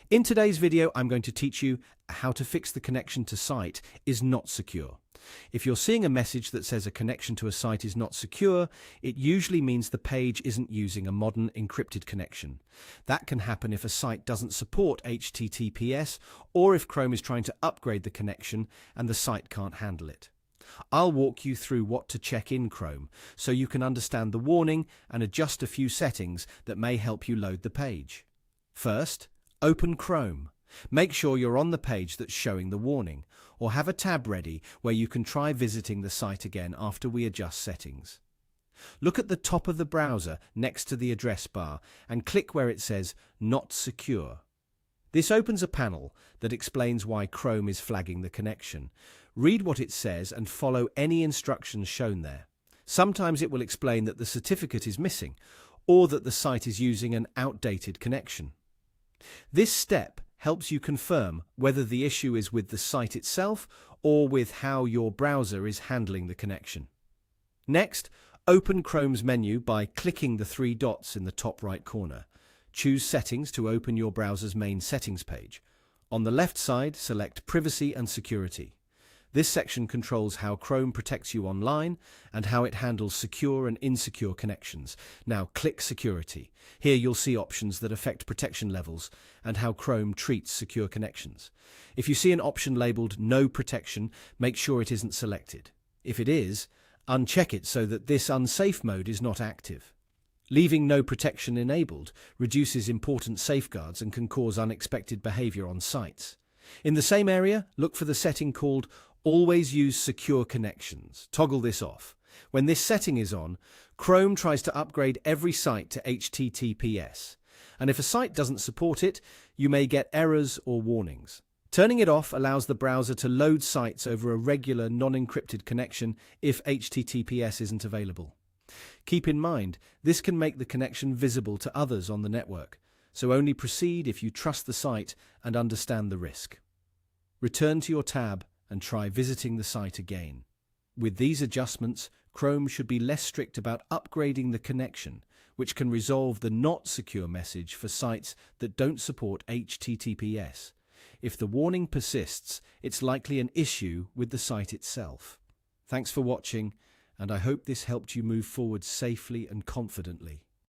In today's video, I'm going to teach you how to fix the connection to site is not secure. If you're seeing a message that says a connection to a site is not secure, it usually means the page isn't using a modern encrypted connection. That can happen if a site doesn't support HTTPS or if Chrome is trying to upgrade the connection and the site can't handle it. I'll walk you through what to check in Chrome so you can understand the warning and adjust a few settings that may help you load the page. First, open Chrome. Make sure you're on the page that's showing the warning, or have a tab ready where you can try visiting the site again after we adjust settings. Look at the top of the browser next to the address bar and click where it says Not Secure. This opens a panel that explains why Chrome is flagging the connection. Read what it says and follow any instructions shown there. Sometimes it will explain that the certificate is missing or that the site is using an outdated connection. This step helps you confirm whether the issue is with the site itself or with how your browser is handling the connection. Next, open Chrome's menu by clicking the three dots in the top right corner. Choose Settings to open your browser's main settings page. On the left side, select Privacy and Security. This section controls how Chrome protects you online and how it handles secure and insecure connections. Now click Security. Here you'll see options that affect protection levels and how Chrome treats secure connections. If you see an option labeled No Protection, make sure it isn't selected. If it is, uncheck it so that this unsafe mode is not active. Leaving No Protection enabled reduces important safeguards and can cause unexpected behavior on sites. In the same area, look for the setting called Always Use Secure Connections. Toggle this off. When this setting is on, Chrome tries to upgrade every site to HTTPS. And if a site doesn't support it, you may get errors or warnings. Turning it off allows the browser to load sites over a regular non-encrypted connection if HTTPS isn't available. Keep in mind, this can make the connection visible to others on the network, so only proceed if you trust the site and understand the risk. Return to your tab and try visiting the site again. With these adjustments, Chrome should be less strict about upgrading the connection, which can resolve the not secure message for sites that don't support HTTPS. If the warning persists, it's likely an issue with the site itself. Thanks for watching, and I hope this helped you move forward safely and confidently.